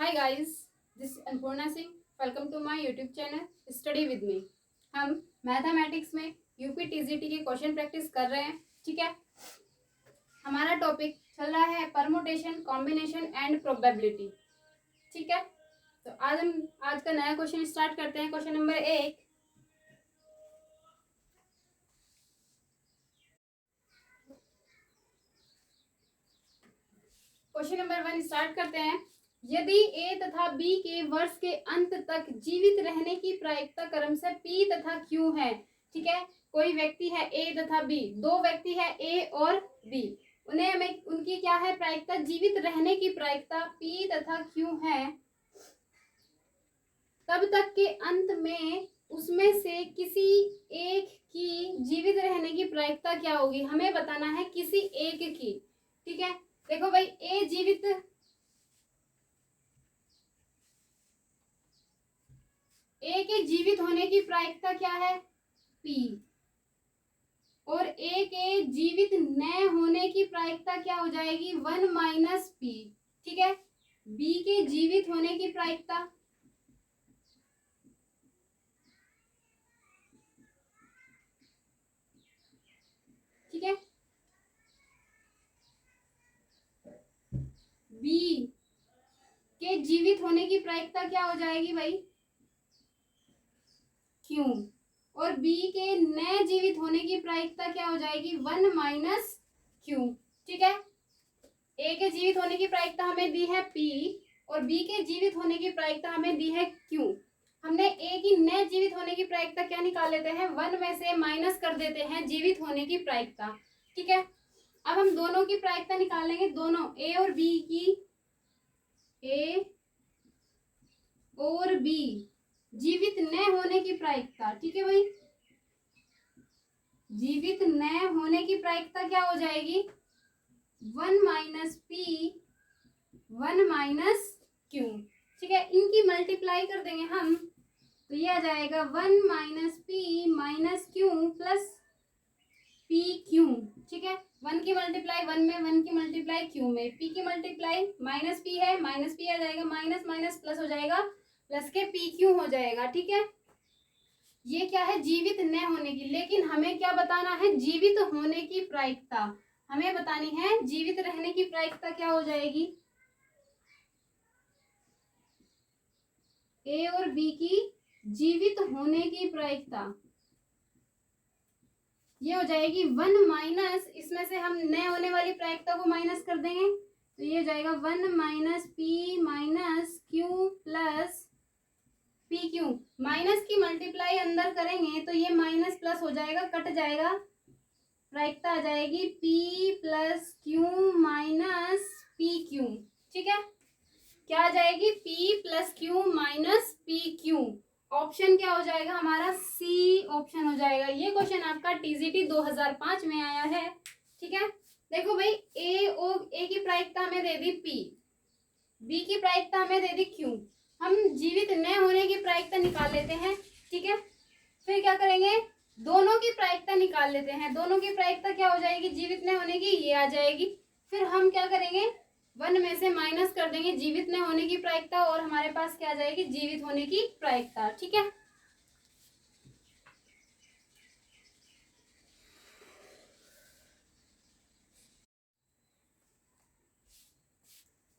Hi guys, this Annapurna Singh. Welcome to my YouTube channel study with me. हम mathematics में UP TGT के question practice कर रहे हैं। ठीक है, हमारा टॉपिक चल रहा है परमुटेशन, कॉम्बिनेशन एंड प्रोबेबिलिटी। ठीक है, तो आज का नया क्वेश्चन स्टार्ट करते हैं। Question number 1। Question number 1 start करते हैं। यदि ए तथा बी के वर्ष के अंत तक जीवित रहने की प्रायिकता क्रमशः पी तथा क्यू है। ठीक है, कोई व्यक्ति है ए तथा बी, दो व्यक्ति है ए और बी, उनकी क्या है प्रायिकता, जीवित रहने की प्रायिकता पी तथा क्यू है। तब तक के अंत में उसमें से किसी एक की जीवित रहने की प्रायिकता क्या होगी, हमें बताना है किसी एक की। ठीक है, देखो भाई, ए के जीवित होने की प्रायिकता क्या है, पी, और ए के जीवित न होने की प्रायिकता क्या हो जाएगी, 1 माइनस पी। ठीक है, बी के जीवित होने की प्रायिकता, ठीक है, बी के जीवित होने की प्रायिकता क्या हो जाएगी भाई, क्यू, और बी के न जीवित होने की प्रायिकता क्या हो जाएगी, 1 माइनस क्यू। ठीक है, ए के जीवित होने की प्रायिकता हमें दी है पी और बी के जीवित होने की प्रायिकता हमें दी है क्यू। हमने ए की न जीवित होने की प्रायिकता क्या निकाल लेते हैं, 1 में से माइनस कर देते हैं जीवित होने की प्रायिकता। ठीक है, अब हम दोनों की प्रायिकता निकाल लेंगे, दोनों ए और बी की, ए और बी जीवित न होने की प्रायिकता। ठीक है भाई, जीवित न होने की प्रायिकता क्या हो जाएगी, 1 माइनस पी 1 माइनस क्यू। ठीक है, इनकी मल्टीप्लाई कर देंगे हम, तो ये आ जाएगा 1 minus P minus Q plus P Q. ठीक है, 1 की मल्टीप्लाई 1 में, 1 की मल्टीप्लाई क्यू में, पी की मल्टीप्लाई माइनस पी है, माइनस पी आ जाएगा, माइनस माइनस प्लस हो जाएगा, प्लस के पी क्यू हो जाएगा। ठीक है, ये क्या है, जीवित न होने की। लेकिन हमें क्या बताना है, जीवित होने की प्रायिकता हमें बतानी है। जीवित रहने की प्रायिकता क्या हो जाएगी, ए और बी की जीवित होने की प्रायिकता ये हो जाएगी 1 माइनस, इसमें से हम न होने वाली प्रायिकता को माइनस कर देंगे, तो ये हो जाएगा 1 minus P minus Q plus P Q. Minus की मल्टीप्लाई अंदर करेंगे तो ये माइनस प्लस हो जाएगा, कट जाएगा, प्रायिकता आ जाएगी P plus Q minus P Q. ठीक है, क्या आ जाएगी, P plus Q minus P Q. Option क्या हो जाएगा हमारा, सी ऑप्शन हो जाएगा। ये क्वेश्चन आपका टीजीटी 2005 में आया है। ठीक है, देखो भाई, ए की प्रायिकता हमें दे दी पी, बी की प्रायिकता हमें दे दी क्यू, हम जीवित न होने की प्रायिकता निकाल लेते हैं। ठीक है, फिर क्या करेंगे, दोनों की प्रायिकता निकाल लेते हैं। दोनों की प्रायिकता क्या हो जाएगी, जीवित न होने की, ये आ जाएगी। फिर हम क्या करेंगे, 1 में से माइनस कर देंगे जीवित न होने की प्रायिकता, और हमारे पास क्या आ जाएगी, जीवित होने की प्रायिकता। ठीक है,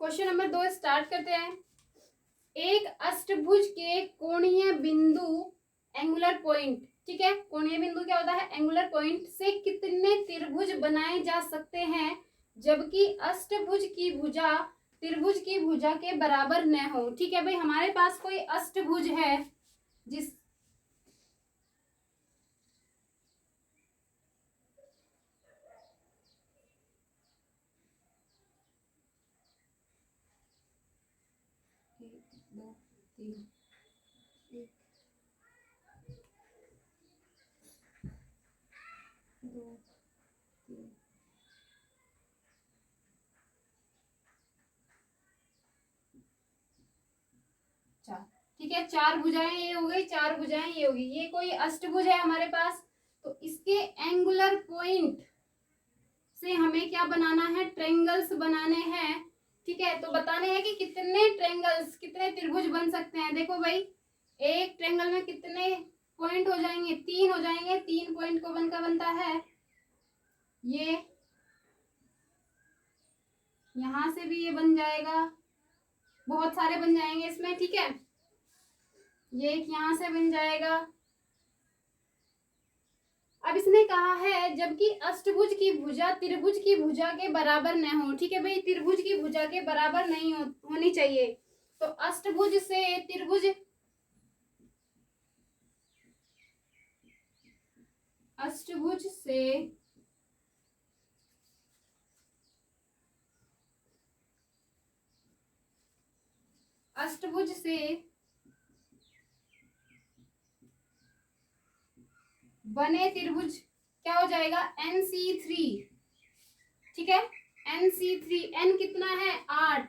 क्वेश्चन नंबर 2 स्टार्ट करते हैं। एक अष्टभुज के कोणीय बिंदु एंगुलर पॉइंट, ठीक है, कोणीय बिंदु क्या होता है, एंगुलर पॉइंट से कितने त्रिभुज बनाए जा सकते हैं जबकि अष्टभुज की भुजा त्रिभुज की भुजा के बराबर न हो। ठीक है भाई, हमारे पास कोई अष्टभुज है जिस एक, दो, तीन, एक, दो, तीन, चार। ठीक है, 4 भुजाएं ये हो गई, 4 भुजाएं ये होगी। ये कोई अष्टभुज है हमारे पास, तो इसके एंगुलर पॉइंट से हमें क्या बनाना है, ट्रायंगल्स बनाने हैं। ठीक है, तो बताने हैं कि कितने ट्रायंगल्स, कितने त्रिभुज बन सकते हैं। देखो भाई, एक ट्रायंगल में कितने पॉइंट हो जाएंगे, 3 हो जाएंगे। 3 पॉइंट को बनता है ये, यहां से भी ये बन जाएगा, बहुत सारे बन जाएंगे इसमें। ठीक है, ये एक यहां से बन जाएगा। अब इसने कहा है जबकि अष्टभुज की भुजा त्रिभुज की भुजा के बराबर न हो। ठीक है भाई, त्रिभुज की भुजा के बराबर नहीं होनी चाहिए। तो अष्टभुज से त्रिभुज, अष्टभुज से अष्टभुज से बने त्रिभुज क्या हो जाएगा, NC3। ठीक है, NC3, n कितना है 8,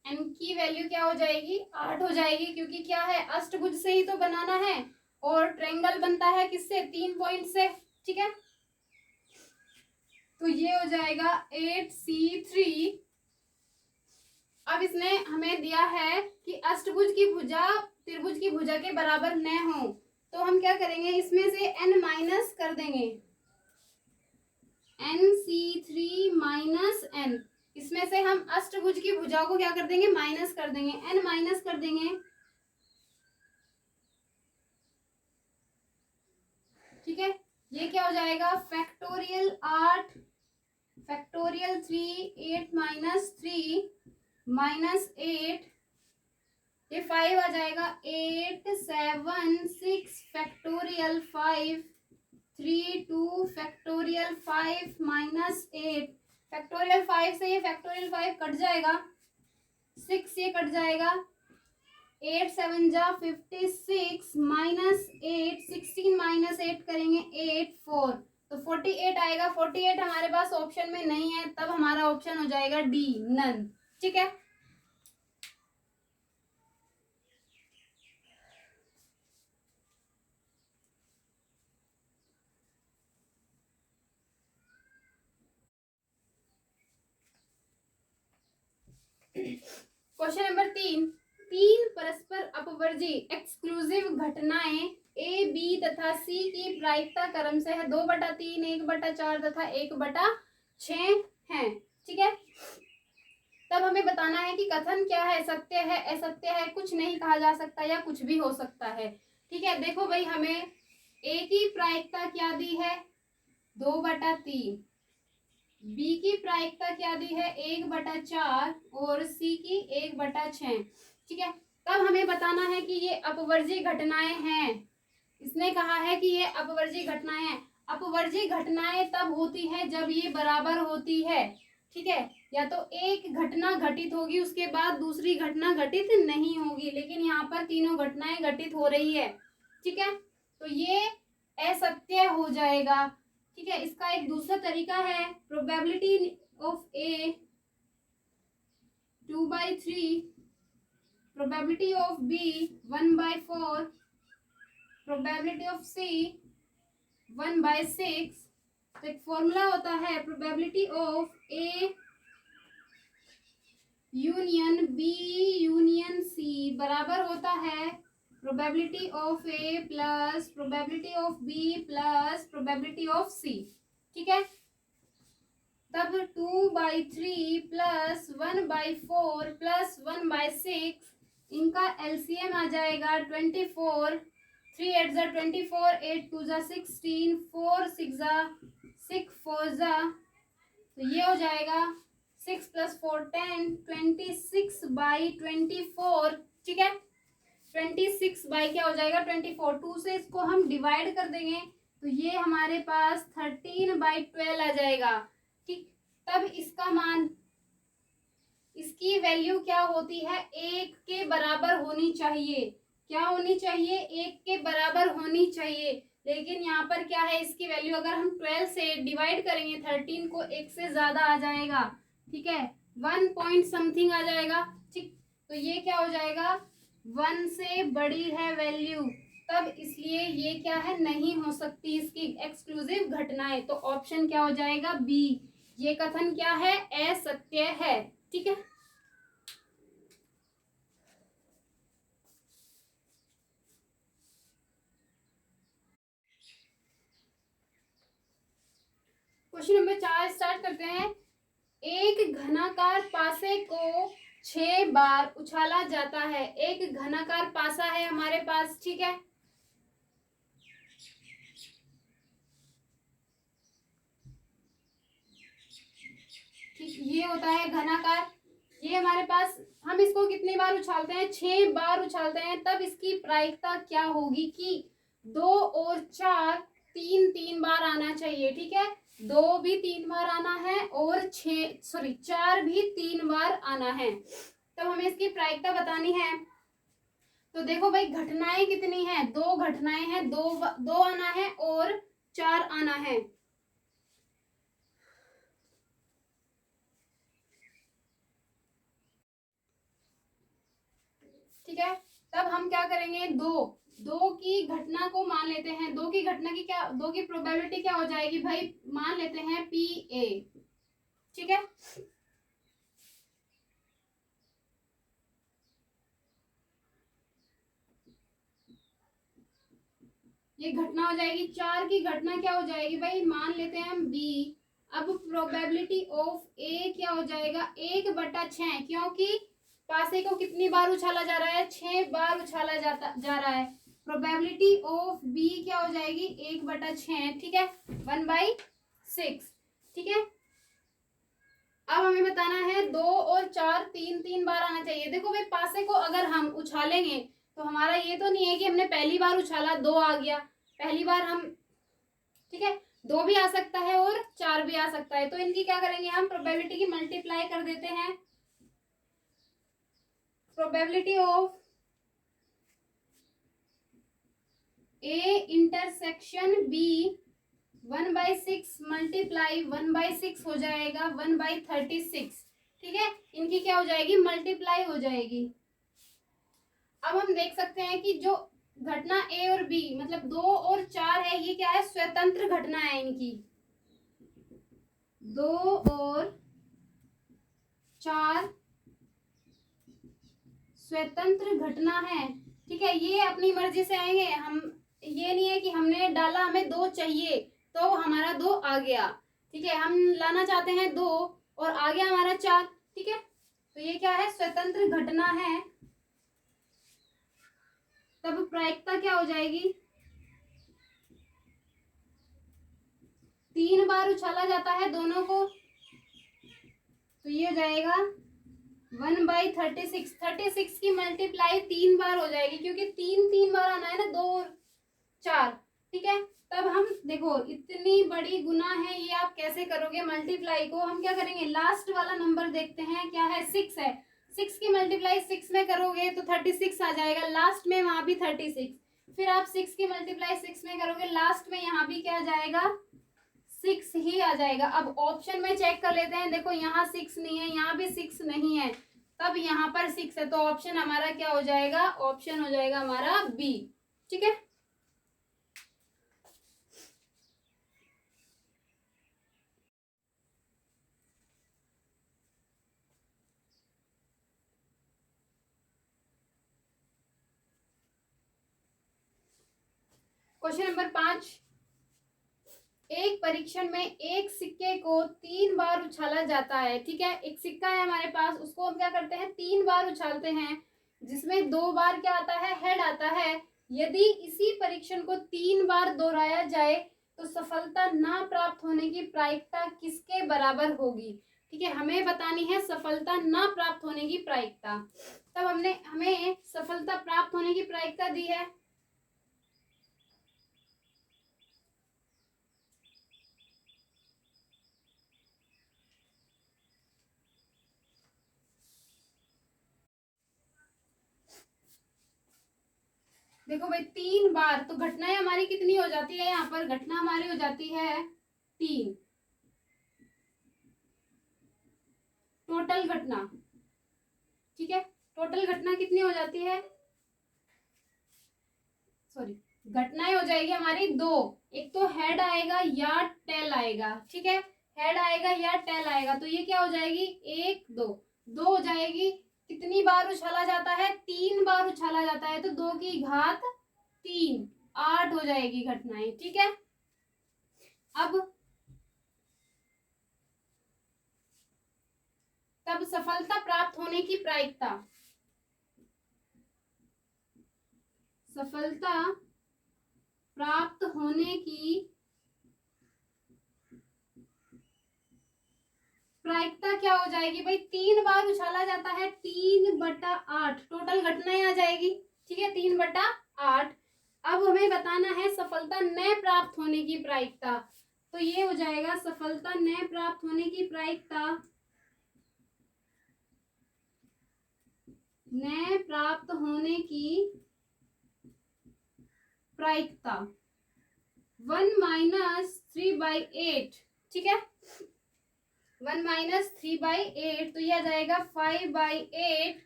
n की वैल्यू क्या हो जाएगी 8 हो जाएगी, क्योंकि क्या है अष्टभुज से ही तो बनाना है और ट्रायंगल बनता है किससे, 3 पॉइंट से। ठीक है, तो ये हो जाएगा 8C3। अब इसने हमें दिया है कि अष्टभुज की भुजा त्रिभुज की भुजा के बराबर न हो, तो हम क्या करेंगे, इसमें से n माइनस कर देंगे, NC3 माइनस n। इसमें से हम अष्टभुज की भुजा को क्या कर देंगे, माइनस कर देंगे, n माइनस कर देंगे। ठीक है, ये क्या हो जाएगा, फैक्टोरियल 8 फैक्टोरियल 3, 8 माइनस 3 माइनस 8, ये 5 आ जाएगा, 8 7 6 फैक्टोरियल 5 3 2 फैक्टोरियल 5 माइनस 8। फैक्टोरियल 5 से ये फैक्टोरियल 5 कट जाएगा, 6 ये कट जाएगा, 8 7 जा 56 माइनस 8, 16 माइनस 8 करेंगे 8 4, तो 48 आएगा। 48 हमारे पास ऑप्शन में नहीं है, तब हमारा ऑप्शन हो जाएगा डी, नन। ठीक है, क्वेश्चन नंबर 3, तीन परस्पर अपवर्जी एक्सक्लूसिव घटनाएं ए बी तथा सी की प्रायिकता क्रमशः 2/3, 1/4 तथा 1/6 है। ठीक है, तब हमें बताना है कि कथन क्या है, सत्य है, असत्य है, कुछ नहीं कहा जा सकता या कुछ भी हो सकता है। ठीक है, देखो भाई, हमें ए की प्रायिकता क्या दी है 2/3, बी की प्रायिकता क्या दी है 1/4 और सी की 1/6। ठीक है, तब हमें बताना है कि ये अपवर्जी घटनाएं हैं। इसने कहा है कि ये अपवर्जी घटनाएं हैं। अपवर्जी घटनाएं तब होती है जब ये बराबर होती है। ठीक है, या तो एक घटना घटित होगी उसके बाद दूसरी घटना घटित नहीं होगी, लेकिन यहाँ पर तीनों घटनाएं घटित हो रही है। ठीक है, तो ये असत्य हो जाएगा। ठीक है, इसका एक दूसरा तरीका है, probability of A 2/3, probability of B 1/4, probability of C 1/6। तो एक फॉर्मूला होता है, probability of A union B union C बराबर होता है probability of A plus probability of B plus probability of C. ठीक है, तब 2/3 प्लस 1/4 प्लस 1/6, इनका एलसीएम आ जाएगा 24, 3 8 जा 24, 8 2 जा 16, 4 6 जा 6 4 जा, तो ये हो जाएगा 6 + 4 10, 26/24। ठीक है, 26 बाई क्या हो जाएगा 24, 2 से इसको हम डिवाइड कर देंगे तो ये हमारे पास 13/12 आ जाएगा। ठीक, तब इसका मान, इसकी वैल्यू क्या होती है, 1 के बराबर होनी चाहिए। क्या होनी चाहिए, 1 के बराबर होनी चाहिए। लेकिन यहाँ पर क्या है, इसकी वैल्यू अगर हम 12 से डिवाइड करेंगे 13 को, 1 से ज्यादा आ जाएगा। ठीक है, 1 पॉइंट समथिंग आ जाएगा। ठीक, तो ये क्या हो जाएगा, 1 से बड़ी है वैल्यू, तब इसलिए ये क्या है, नहीं हो सकती इसकी एक्सक्लूसिव घटनाएं। तो ऑप्शन क्या हो जाएगा, बी, ये कथन क्या है? असत्य है। ठीक है, क्वेश्चन नंबर 4 स्टार्ट करते हैं। एक घनाकार पासे को 6 बार उछाला जाता है। एक घनाकार पासा है हमारे पास, ठीक है। ठीक, ये होता है घनाकार। ये हमारे पास, हम इसको कितनी बार उछालते हैं? 6 बार उछालते हैं। तब इसकी प्रायिकता क्या होगी कि 2 और 4 तीन तीन बार आना चाहिए। ठीक है, 2 भी 3 बार आना है और 4 भी 3 बार आना है। तब हमें इसकी प्रायिकता बतानी है। तो देखो भाई, घटनाएं कितनी हैं? 2 घटनाएं हैं, दो आना है और 4 आना है। ठीक है, तब हम क्या करेंगे? दो की घटना को मान लेते हैं। दो की घटना की क्या, दो की प्रोबेबिलिटी क्या हो जाएगी भाई? मान लेते हैं PA। ठीक है, ये घटना हो जाएगी। 4 की घटना क्या हो जाएगी भाई? मान लेते हैं हम B। अब प्रोबेबिलिटी ऑफ A क्या हो जाएगा? 1/6, क्योंकि पासे को कितनी बार उछाला जा रहा है? 6 बार उछाला जा रहा है। प्रोबेबिलिटी ऑफ B क्या हो जाएगी? 1/6। ठीक है, 1/6। ठीक है, अब हमें बताना है 2 और 4 तीन तीन बार आना चाहिए। देखो भाई, पासे को अगर हम उछालेंगे तो हमारा ये तो नहीं है कि हमने पहली बार उछाला 2 आ गया। पहली बार हम, ठीक है, 2 भी आ सकता है और 4 भी आ सकता है। तो इनकी क्या करेंगे? हम प्रोबेबिलिटी की मल्टीप्लाई कर देते हैं। Probability of A intersection B 1/6 multiply 1/6 हो जाएगा 1/36। ठीक है, इनकी क्या हो जाएगी? मल्टीप्लाई हो जाएगी। अब हम देख सकते हैं कि जो घटना A और B मतलब 2 और 4 है, ये क्या है? स्वतंत्र घटना है इनकी। 2 और 4 स्वतंत्र घटना है। ठीक है, ये अपनी मर्जी से आएंगे। हम, ये नहीं है कि हमने डाला, हमें 2 चाहिए तो हमारा 2 आ गया। ठीक है, हम लाना चाहते हैं 2 और आ गया हमारा 4। ठीक है, तो ये क्या है? स्वतंत्र घटना है। तब प्रायिकता क्या हो जाएगी? 3 बार उछाला जाता है दोनों को, तो ये हो जाएगा 1/36। 36 की मल्टीप्लाई 3 बार हो जाएगी, क्योंकि 3 बार आना है ना, 2 और 4। ठीक है, तब हम देखो, इतनी बड़ी गुना है ये, आप कैसे करोगे मल्टीप्लाई को? हम क्या करेंगे? लास्ट वाला नंबर देखते हैं, क्या है? 6 है। 6 की मल्टीप्लाई 6 में करोगे तो 36 आ जाएगा। लास्ट में वहां भी 36। फिर आप 6 की मल्टीप्लाई 6 में करोगे, लास्ट में यहाँ भी क्या जाएगा? 6 ही आ जाएगा। अब ऑप्शन में चेक कर लेते हैं। देखो, यहाँ 6 नहीं है, यहाँ भी 6 नहीं है, तब यहाँ पर 6 है। तो ऑप्शन हमारा क्या हो जाएगा? ऑप्शन हो जाएगा हमारा B। ठीक है, क्वेश्चन नंबर 5। एक परीक्षण में एक सिक्के को 3 बार उछाला जाता है। ठीक है, एक सिक्का है हमारे पास, उसको हम क्या करते हैं? 3 बार उछालते हैं, जिसमें 2 बार क्या आता है? हेड आता है। यदि इसी परीक्षण को 3 बार दोहराया जाए तो सफलता ना प्राप्त होने की प्रायिकता किसके बराबर होगी? ठीक है, हमें बतानी है सफलता ना प्राप्त होने की प्रायिकता। तब हमने हमें सफलता प्राप्त होने की प्रायिकता दी है। देखो भाई, 3 बार तो घटनाएं हमारी कितनी हो जाती है? यहाँ पर घटना हमारी हो जाती है 3 टोटल घटना। ठीक है, टोटल घटना कितनी हो जाती है? सॉरी, घटनाएं हो जाएगी हमारी 2। एक तो हेड आएगा या टेल आएगा। ठीक है, हेड आएगा या टेल आएगा, तो ये क्या हो जाएगी, 1 2, 2 हो जाएगी। कितनी बार उछाला जाता है, 3 बार उछाला जाता है, तो 2 की घात 3, 8 हो जाएगी घटनाएं। ठीक है, अब तब सफलता प्राप्त होने की प्रायिकता, सफलता प्राप्त होने की प्रायिकता क्या हो जाएगी भाई, 3 बार उछाला जाता है, 3/8 टोटल घटनाएं आ जाएगी। ठीक है, 3/8। अब हमें बताना है सफलता न प्राप्त होने की प्रायिकता, तो ये हो जाएगा सफलता न प्राप्त होने की प्रायिकता, न प्राप्त होने की प्रायिकता 1-3/8। ठीक है, 1-3/8, तो यह आ जाएगा 5/8।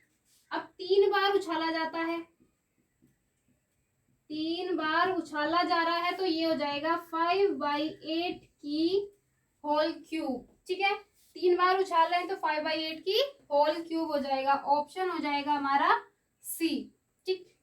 अब 3 बार उछाला जाता है, 3 बार उछाला जा रहा है, तो ये हो जाएगा 5/8 की होल क्यूब। ठीक है, 3 बार उछाल रहे हैं, तो 5/8 की होल क्यूब हो जाएगा। ऑप्शन हो जाएगा हमारा सी। ठीक,